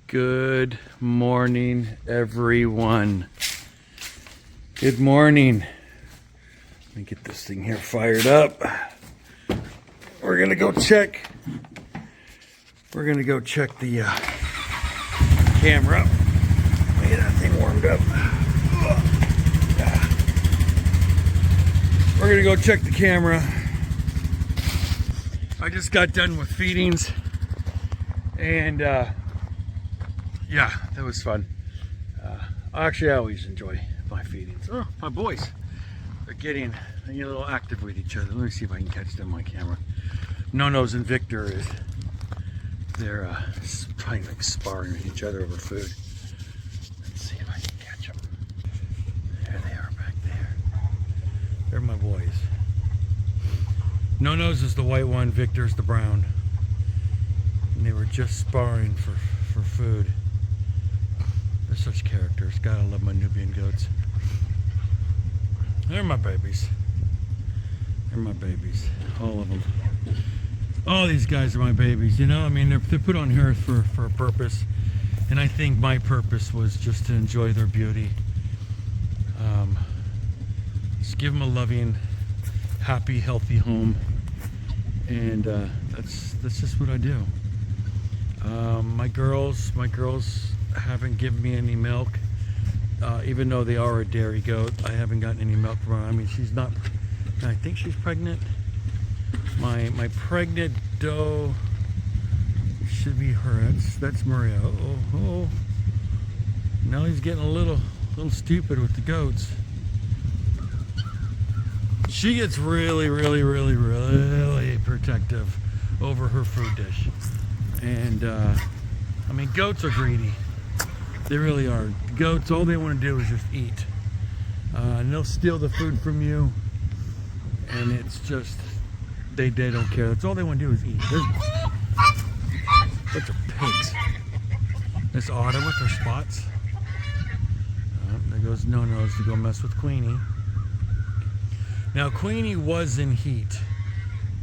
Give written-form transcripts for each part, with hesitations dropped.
Good morning, everyone. Good morning. Let me get this thing here fired up. We're gonna go check. We're gonna go check the camera. Let me get that thing warmed up. We're gonna go check the camera. I just got done with feedings, and yeah, that was fun. Actually, I always enjoy my feedings. Oh, my boys are getting a little active with each other. Let me see if I can catch them on camera. No-Nos and Victor they're trying like sparring with each other over food. Let's see if I can catch them. There they are back there. They're my boys. No-Nos is the white one, Victor's the brown. And they were just sparring for food. They're such characters. Gotta love my Nubian goats. They're my babies. They're my babies. All of them. All these guys are my babies, you know? I mean, they're put on earth for a purpose. And I think my purpose was just to enjoy their beauty. Just give them a loving, happy, healthy home. And that's just what I do. My girls haven't given me any milk, even though they are a dairy goat. I haven't gotten any milk from her. I mean, she's not. I think she's pregnant. My pregnant doe should be her. That's Maria. Oh. Now he's getting a little stupid with the goats. She gets really protective over her food dish. And I mean, goats are greedy. They really are. Goats, all they want to do is just eat. And they'll steal the food from you. And it's just, they don't care. That's all they want to do is eat. There's a bunch of pigs. This otter with her spots. There goes No-Nos to go mess with Queenie. Now, Queenie was in heat.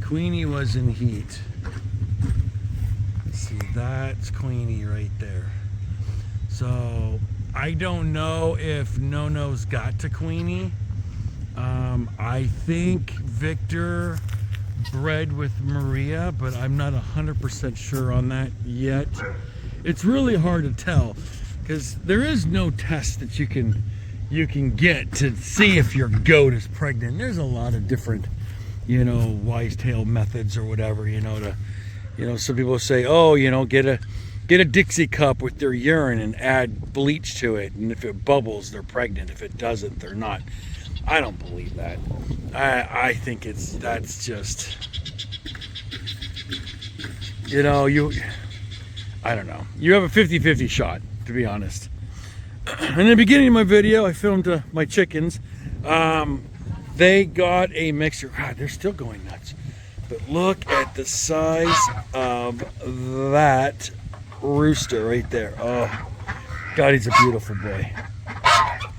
Queenie was in heat. See, that's Queenie right there. So I don't know if No-Nos got to Queenie. I think Victor bred with Maria, but I'm not 100% sure on that yet. It's really hard to tell because there is no test that you can get to see if your goat is pregnant. There's a lot of different, whitetail methods or whatever, some people say, oh, get a Dixie cup with their urine and add bleach to it, and if it bubbles, they're pregnant. If it doesn't, they're not. I don't believe that. I think that's just, I don't know. You have a 50-50 shot, to be honest. In the beginning of my video, I filmed my chickens. They got a mixture. God, they're still going nuts. But look at the size of that rooster right there. Oh, God, he's a beautiful boy.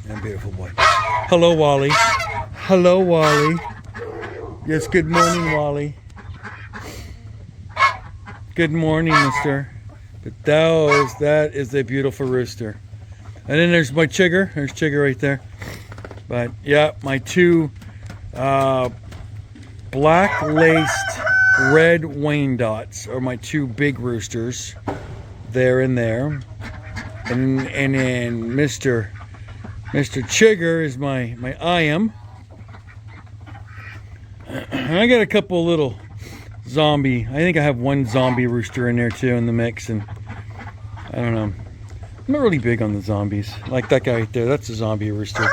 A beautiful boy. Hello, Wally. Hello, Wally. Yes, good morning, Wally. Good morning, mister. But that is a beautiful rooster. And then there's my chigger. There's Chigger right there. But, yeah, my two black-laced red Wyandottes are my two big roosters. There and there. And then Mr. Chigger is my IM. And I got a couple little zombie. I think I have one zombie rooster in there too in the mix. And I don't know. I'm not really big on the zombies. Like that guy right there. That's a zombie rooster.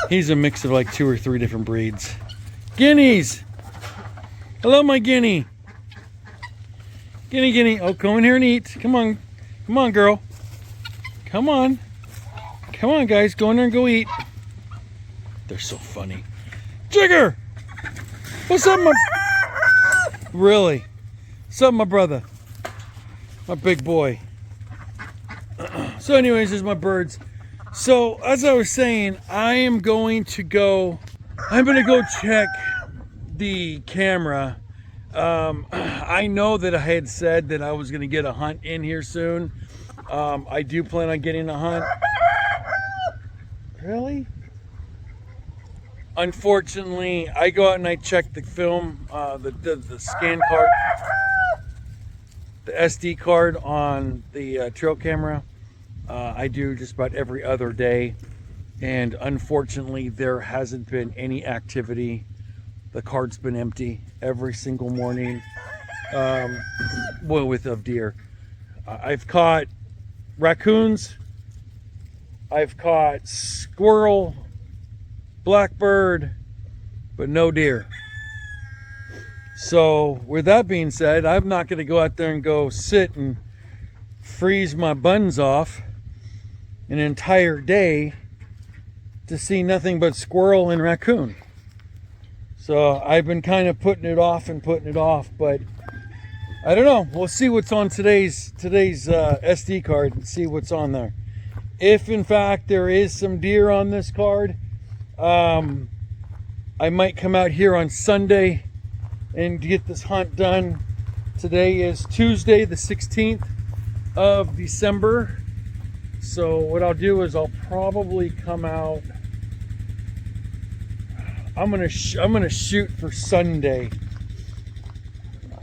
He's a mix of like 2 or 3 different breeds. Guineas! Hello, my guinea. Guinea. Oh, come in here and eat. Come on. Come on, girl. Come on. Come on, guys. Go in there and go eat. They're so funny. Chigger! What's up, my... Really? What's up, my brother? My big boy. So anyways, there's my birds. So, as I was saying, I'm going to go check the camera. I know that I had said that I was going to get a hunt in here soon. I do plan on getting a hunt. Really? Unfortunately, I go out and I check the film, the scan card, the SD card on the trail camera. I do just about every other day, and unfortunately, there hasn't been any activity. The card's been empty every single morning. Well, of deer. I've caught raccoons. I've caught squirrel, blackbird, but no deer. So with that being said, I'm not going to go out there and go sit and freeze my buns off an entire day to see nothing but squirrel and raccoon. So I've been kind of putting it off, but I don't know. We'll see what's on today's SD card and see what's on there. If in fact there is some deer on this card, I might come out here on Sunday and get this hunt done. Today is Tuesday, the 16th of December. So what I'll do is I'll probably come out. I'm gonna shoot for Sunday.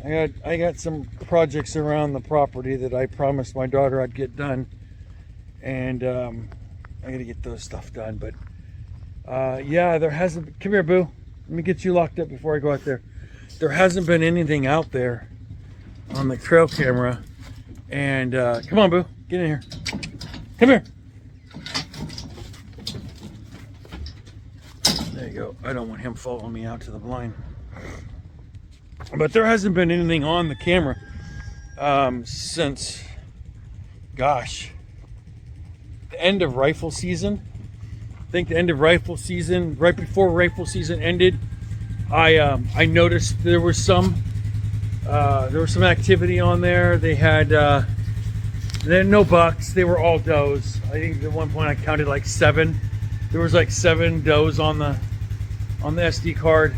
I got some projects around the property that I promised my daughter I'd get done, and I gotta get those stuff done. But yeah, there hasn't. Come here, Boo. Let me get you locked up before I go out there. There hasn't been anything out there on the trail camera, and come on, Boo, get in here. Come here. There you go. I don't want him following me out to the blind. But there hasn't been anything on the camera since, gosh, the end of rifle season. I think the end of rifle season, right before rifle season ended, I noticed there was some activity on there. They had no bucks. They were all does. I think at one point I counted like 7. There was like 7 does on the SD card.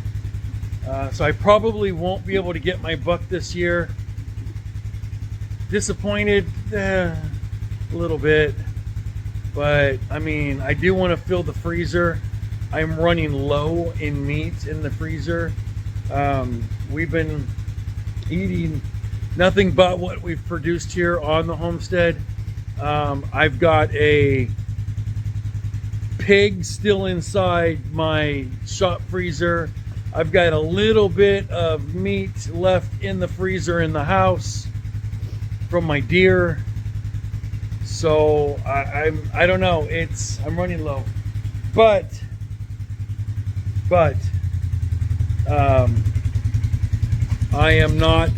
So I probably won't be able to get my buck this year. Disappointed a little bit, but I mean, I do want to fill the freezer. I'm running low in meat in the freezer. We've been eating nothing but what we've produced here on the homestead. I've got a pig still inside my shop freezer. I've got a little bit of meat left in the freezer in the house from my deer. So I don't know. I'm running low, but I am not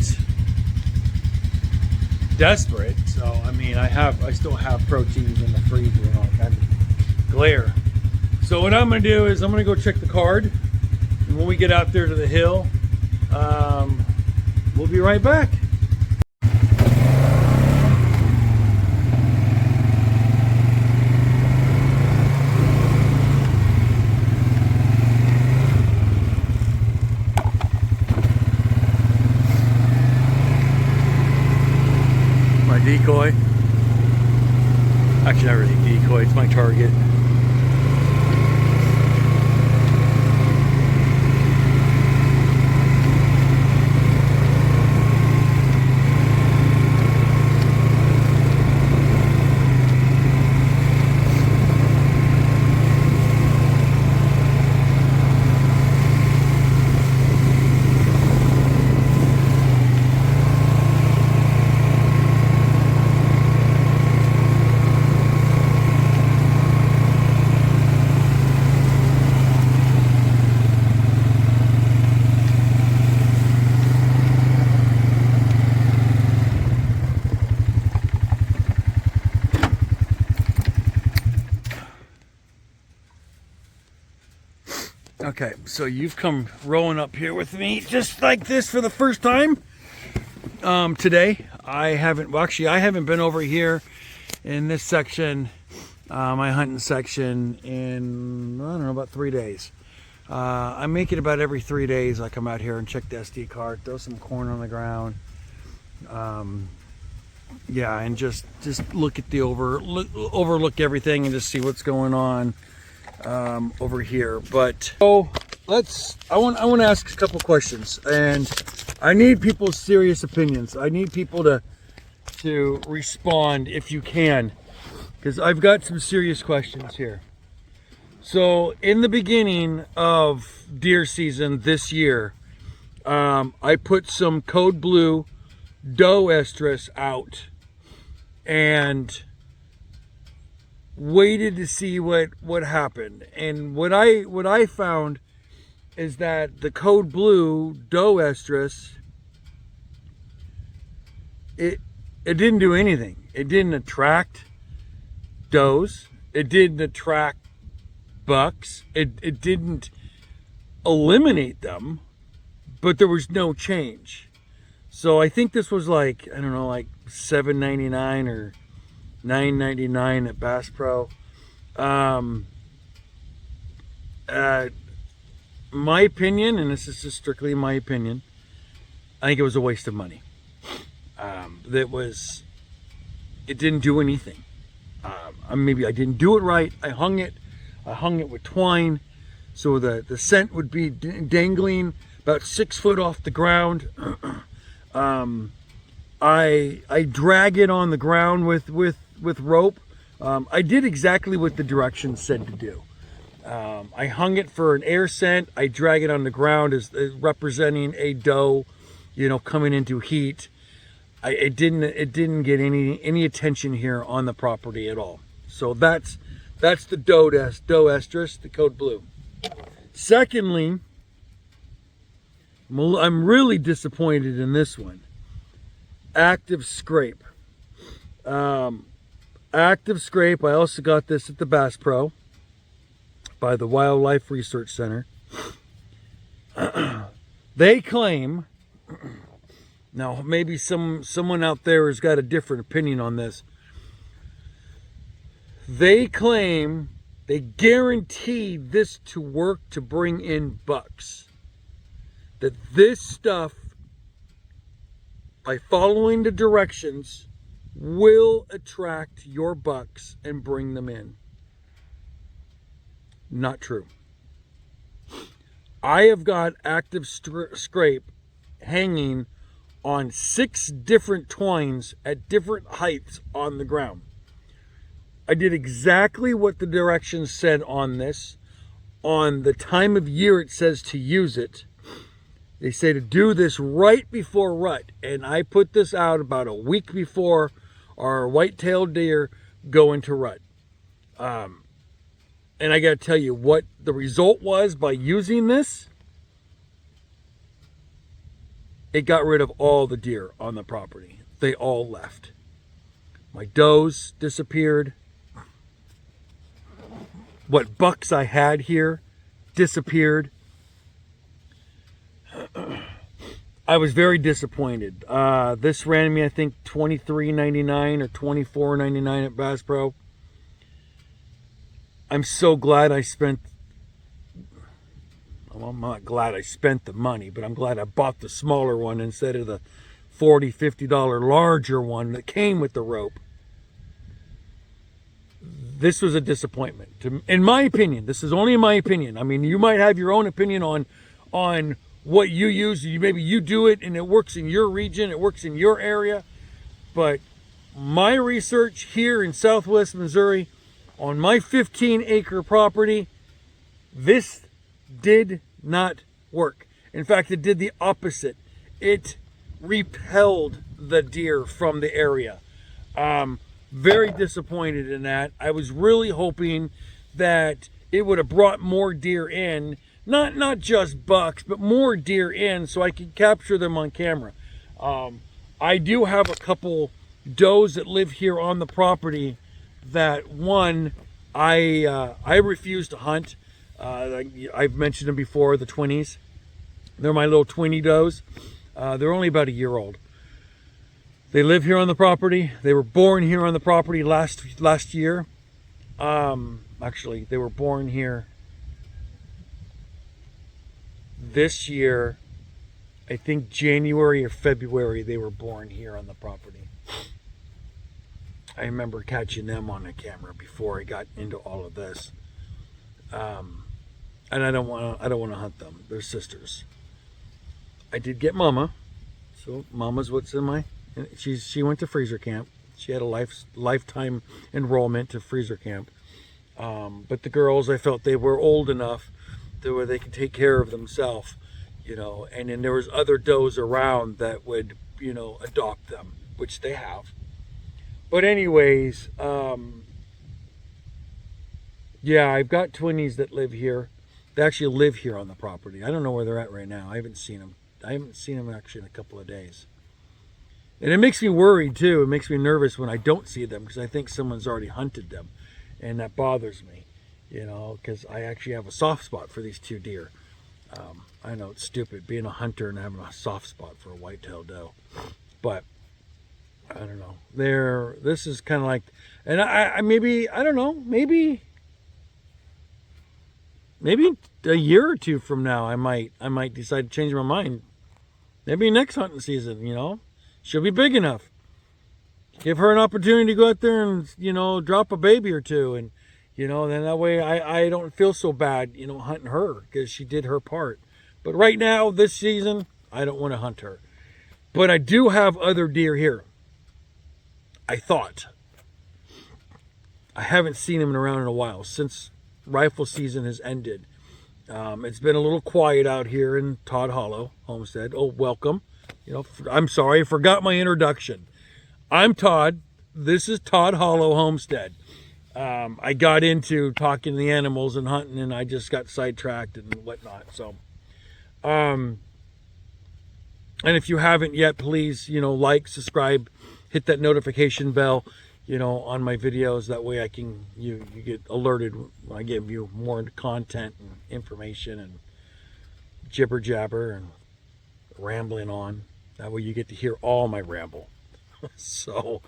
desperate. So I mean, I still have proteins in the freezer and all kinds of glare. So what I'm gonna do is I'm gonna go check the card. And when we get out there to the hill, we'll be right back. My decoy. Actually, not really decoy, it's my target. Okay, so you've come rolling up here with me just like this for the first time today. I haven't been over here in this section, my hunting section, in, I don't know, about 3 days. I make it about every 3 days. I come out here and check the SD card, throw some corn on the ground. Yeah, and just look at the overlook everything and just see what's going on over here. But so I want to ask a couple questions, and I need people's serious opinions. I need people to respond if you can, because I've got some serious questions here. So in the beginning of deer season this year, I put some code blue doe estrus out and waited to see what happened. And what I found is that the code blue doe estrus, it didn't do anything. It didn't attract does. It didn't attract bucks. It didn't eliminate them, but there was no change. So I think this was like, I don't know, like $7.99 or $9.99 at Bass Pro. My opinion, and this is just strictly my opinion, I think it was a waste of money. It didn't do anything. Maybe I didn't do it right. I hung it with twine, so the scent would be dangling about 6 foot off the ground. I drag it on the ground with rope. I did exactly what the directions said to do. I hung it for an air scent. I drag it on the ground as representing a doe, coming into heat. It didn't get any attention here on the property at all. So that's the doe estrus, the code blue. Secondly, I'm really disappointed in this one. Active scrape. Active scrape. I also got this at the Bass Pro by the Wildlife Research Center. They claim, now maybe someone out there has got a different opinion on this. They claim, they guarantee this to work to bring in bucks. That this stuff, by following the directions, will attract your bucks and bring them in. Not true. I have got active scrape hanging on 6 different twines at different heights on the ground. I did exactly what the directions said on this. On the time of year it says to use it, they say to do this right before rut. And I put this out about a week before our white-tailed deer go into rut. And I got to tell you what the result was by using this. It got rid of all the deer on the property. They all left. My does disappeared. What bucks I had here disappeared. I was very disappointed. This ran me, I think, $23.99 or $24.99 at Bass Pro. I'm so glad I spent, well, I'm not glad I spent the money, but I'm glad I bought the smaller one instead of the $40, $50 larger one that came with the rope. This was a disappointment. In my opinion, this is only in my opinion. I mean, you might have your own opinion on what you use. Maybe you do it and it works in your region, it works in your area. But my research here in Southwest Missouri, on my 15-acre property, this did not work. In fact, it did the opposite. It repelled the deer from the area. Very disappointed in that. I was really hoping that it would have brought more deer in, not just bucks, but more deer in so I could capture them on camera. I do have a couple does that live here on the property that, one, I refuse to hunt. I've mentioned them before, the twinnies. They're my little twinny does. They're only about a year old. They live here on the property. They were born here on the property last year. Actually, they were born here this year, I think January or February, they were born here on the property. I remember catching them on the camera before I got into all of this. And I don't want to hunt them. They're sisters. I did get Mama. So Mama's what's in my. She went to freezer camp. She had a lifetime enrollment to freezer camp. But the girls, I felt they were old enough to where they could take care of themselves, you know. And then there was other does around that would, you know, adopt them, which they have. But anyways, yeah, I've got twinnies that live here. They actually live here on the property. I don't know where they're at right now. I haven't seen them. I haven't seen them actually in a couple of days. And it makes me worried too. It makes me nervous when I don't see them because I think someone's already hunted them. And that bothers me, you know, because I actually have a soft spot for these two deer. I know it's stupid being a hunter and having a soft spot for a whitetail doe. But I don't know. This is kind of like, and I maybe, I don't know, maybe a year or two from now, I might decide to change my mind. Maybe next hunting season, you know, she'll be big enough. Give her an opportunity to go out there and, you know, drop a baby or two. And, you know, then that way I don't feel so bad, you know, hunting her because she did her part. But right now, this season, I don't want to hunt her. But I do have other deer here. I thought. I haven't seen them around in a while since rifle season has ended. It's been a little quiet out here in Todd Hollow Homestead. Oh, welcome. You know, I'm sorry, I forgot my introduction. I'm Todd. This is Todd Hollow Homestead. I got into talking to the animals and hunting, and I just got sidetracked and whatnot. So, and if you haven't yet, please, you know, like, subscribe, hit that notification bell, you know, on my videos. That way I can, you get alerted when I give you more content and information and jibber jabber and rambling on. That way you get to hear all my ramble. So,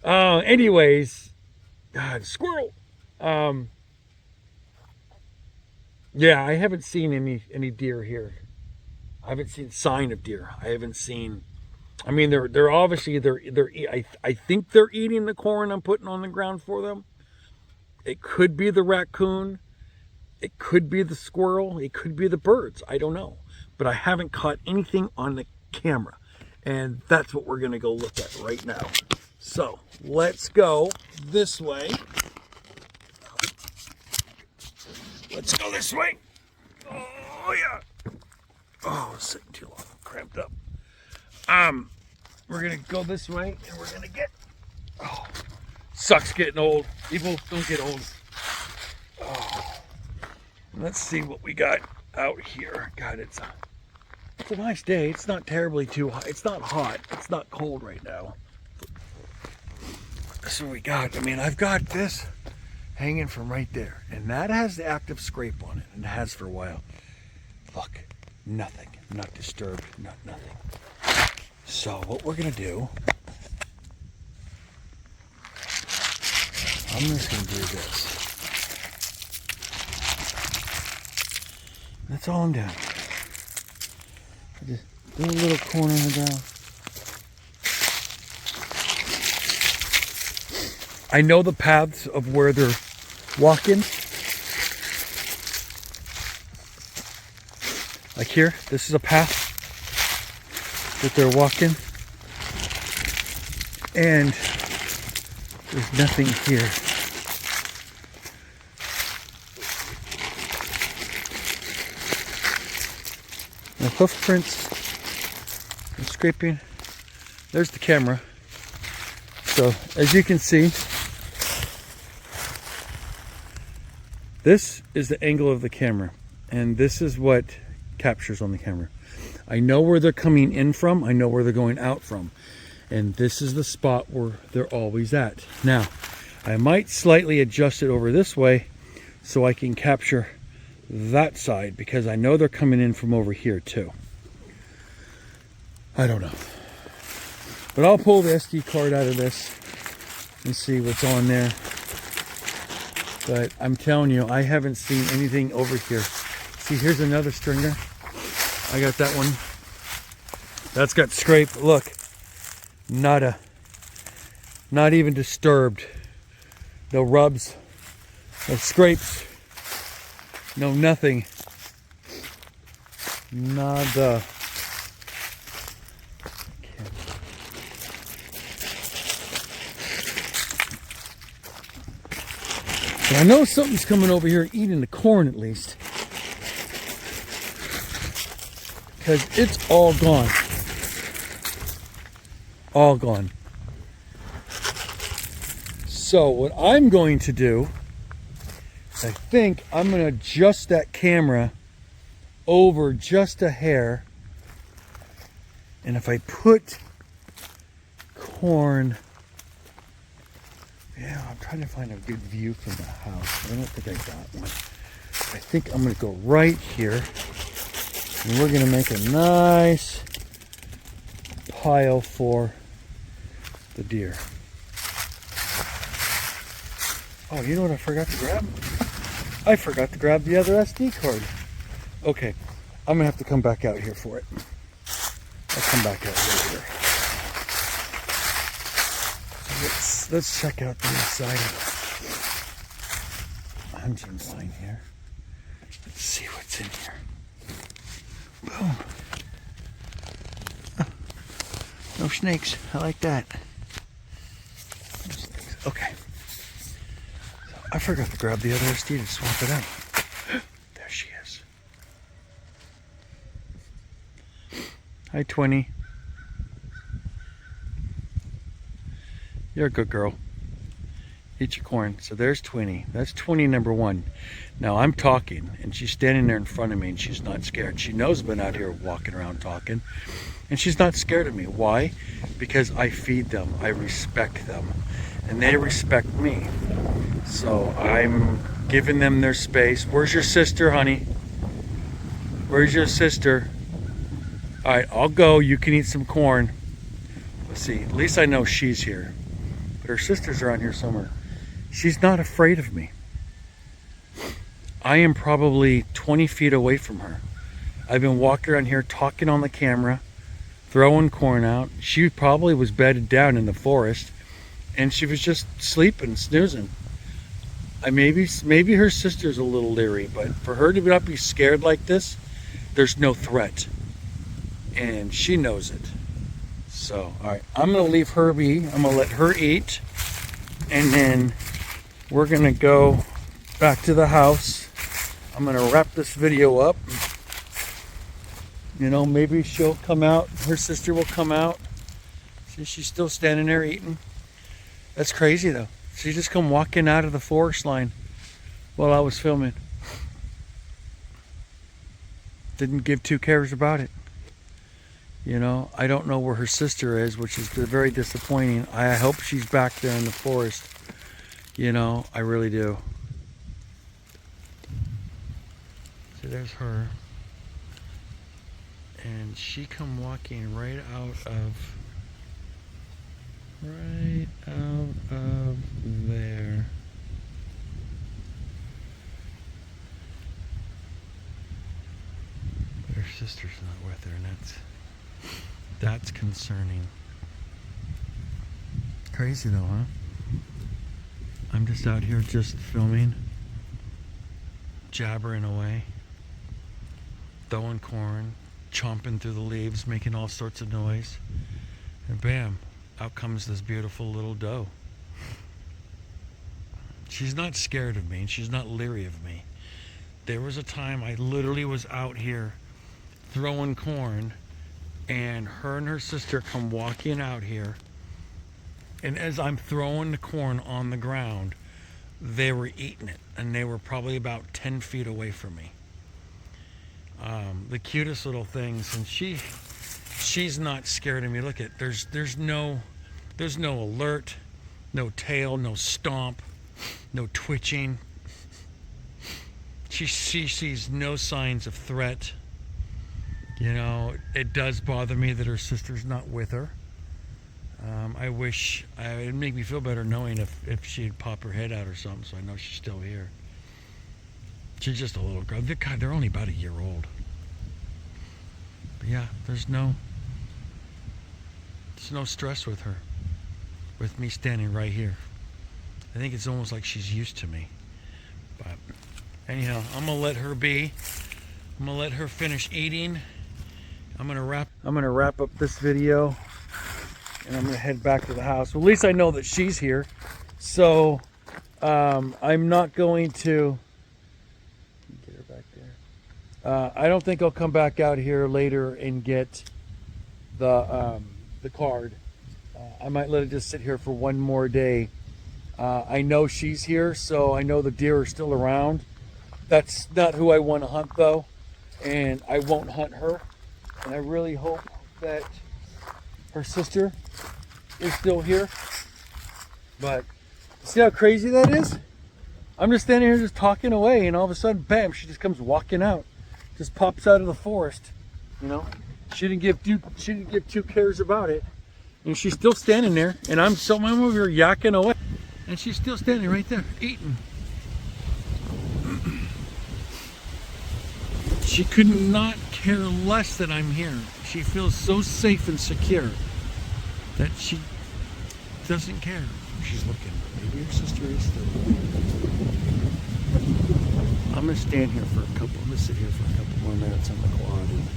anyways, God, squirrel. Yeah, I haven't seen any deer here. I haven't seen sign of deer. I haven't seen. I mean, they're obviously I think they're eating the corn I'm putting on the ground for them. It could be the raccoon. It could be the squirrel. It could be the birds. I don't know. But I haven't caught anything on the camera. And that's what we're going to go look at right now. So let's go this way. Let's go this way. Oh, yeah. Oh, it's sitting too long. Cramped up. We're going to go this way and we're going to get... Oh, sucks getting old. People don't get old. Oh. Let's see what we got out here. God, it's a nice day. It's not terribly too hot. It's not hot. It's not cold right now. So we got, I mean, I've got this hanging from right there. And that has the active scrape on it. And it has for a while. Look, nothing. Not disturbed. Not nothing. So what we're going to do, I'm just going to do this. That's all I'm doing. Just do a little corner in the ground. I know the paths of where they're walking. Like here, this is a path that they're walking. And there's nothing here. The hoof prints and scraping. There's the camera. So as you can see, this is the angle of the camera, and this is what captures on the camera. I know where they're coming in from. I know where they're going out from. And this is the spot where they're always at. Now, I might slightly adjust it over this way so I can capture that side, because I know they're coming in from over here too. I don't know. But I'll pull the SD card out of this and see what's on there. But I'm telling you, I haven't seen anything over here. See, here's another stringer. I got that one. That's got scrape. Look, nada. Not even disturbed. No rubs, no scrapes, no nothing. Nada. But I know something's coming over here eating the corn at least. Because it's all gone. All gone. So what I'm going to do, I think I'm going to adjust that camera over just a hair. And if I put corn, yeah, I'm trying to find a good view from the house. I don't think I got one. I think I'm going to go right here. And we're going to make a nice pile for the deer. Oh, you know what I forgot to grab? I forgot to grab the other SD card. Okay, I'm going to have to come back out here for it. I'll come back out later. So let's check out the inside of the hunting line here. Let's see what's in here. Boom. Oh, no snakes. I like that. No snakes. Okay. So I forgot to grab the other SD to swap it out. There she is. Hi, 20. You're a good girl. Eat your corn. So there's 20. That's 20 number one. Now I'm talking and she's standing there in front of me and she's not scared. She knows I've been out here walking around talking and she's not scared of me. Why? Because I feed them. I respect them and they respect me. So I'm giving them their space. Where's your sister, honey? Where's your sister? All right, I'll go. You can eat some corn. Let's see. At least I know she's here. But her sisters are on here somewhere. She's not afraid of me. I am probably 20 feet away from her. I've been walking around here talking on the camera, throwing corn out. She probably was bedded down in the forest and she was just sleeping, snoozing. Maybe her sister's a little leery, but for her to not be scared like this, there's no threat. And she knows it. So, all right, I'm gonna leave her be. I'm gonna let her eat. And then we're gonna go back to the house. I'm gonna wrap this video up. You know, maybe she'll come out. Her sister will come out. See, she's still standing there eating. That's crazy though. She just come walking out of the forest line while I was filming. Didn't give two cares about it. You know, I don't know where her sister is, which is very disappointing. I hope she's back there in the forest. You know, I really do. So there's her. And she come walking right out of there. But her sister's not with her, and that's concerning. Crazy though, huh? I'm just out here just filming, jabbering away, throwing corn, chomping through the leaves, making all sorts of noise, and bam, out comes this beautiful little doe. She's not scared of me and she's not leery of me. There was a time I literally was out here throwing corn and her sister come walking out here, and as I'm throwing the corn on the ground, they were eating it, and they were probably about 10 feet away from me. The cutest little things, and she's not scared of me. Look at, there's no alert, no tail, no stomp, no twitching. She sees no signs of threat. You know, it does bother me that her sister's not with her. I wish, it'd make me feel better knowing if she'd pop her head out or something, so I know she's still here. She's just a little girl. God, they're only about a year old. But yeah, there's no stress with her, with me standing right here. I think it's almost like she's used to me. But anyhow, I'm gonna let her be. I'm gonna let her finish eating. I'm gonna wrap up this video, and I'm gonna head back to the house. Well, at least I know that she's here. So I'm not going to get her back there. I don't think I'll come back out here later and get the card. I might let it just sit here for one more day. I know she's here, so I know the deer are still around. That's not who I want to hunt, though, and I won't hunt her. And I really hope that her sister is still here. But see how crazy that is? I'm just standing here just talking away, and all of a sudden, bam, she just comes walking out. Just pops out of the forest, you know? She didn't give two cares about it. And she's still standing there, and I'm over here yakking away. And she's still standing right there, eating. She could not care less that I'm here. She feels so safe and secure that she doesn't care. She's looking. Maybe her sister is still there. I'm gonna stand here for I'm gonna sit here for a couple more minutes on the quad and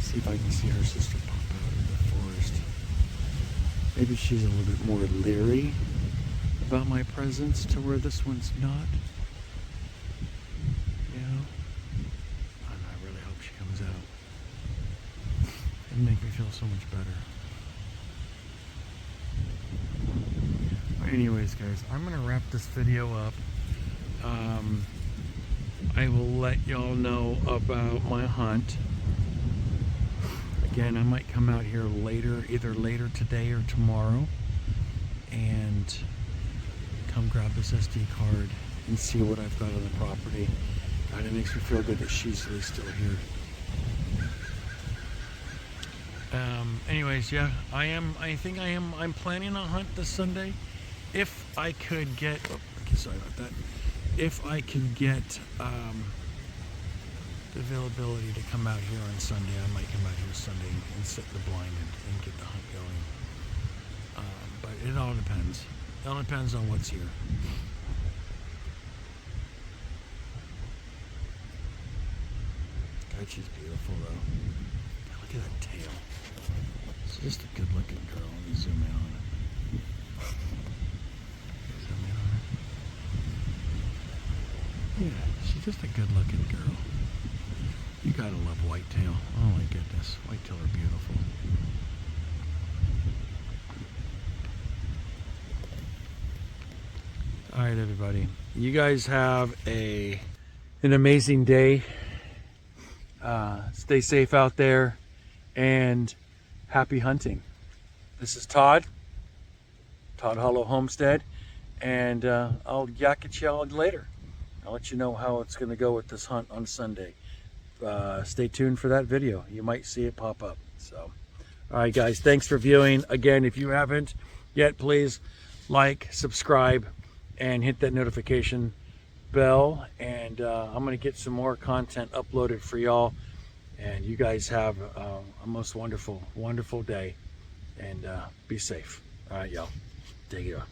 see if I can see her sister pop out of the forest. Maybe she's a little bit more leery about my presence to where this one's not. You know? I really hope she comes out. It'd make me feel so much better. But anyways, guys, I'm gonna wrap this video up. I will let y'all know about my hunt. Again, I might come out here later, either later today or tomorrow, and come grab this SD card and see what I've got on the property. God, it makes me feel good that she's at least still here. Anyways, yeah, I'm planning a hunt this Sunday. If I could get, sorry about that. If I could get the availability to come out here on Sunday, I might come out here Sunday and set the blind and get the hunt going. But it all depends. It all depends on what's here. God, she's beautiful though. God, look at that tail. She's just a good looking girl. Let me zoom in on it. Yeah, she's just a good-looking girl. You gotta love whitetail. Oh my goodness, whitetail are beautiful. All right, everybody. You guys have an amazing day. Stay safe out there, and happy hunting. This is Todd Hollow Homestead, and I'll yak at y'all later. I'll let you know how it's going to go with this hunt on Sunday. Stay tuned for that video. You might see it pop up. So, all right, guys, thanks for viewing. Again, if you haven't yet, please like, subscribe, and hit that notification bell. And I'm going to get some more content uploaded for y'all. And you guys have a most wonderful, wonderful day. And be safe. All right, y'all. Take it off.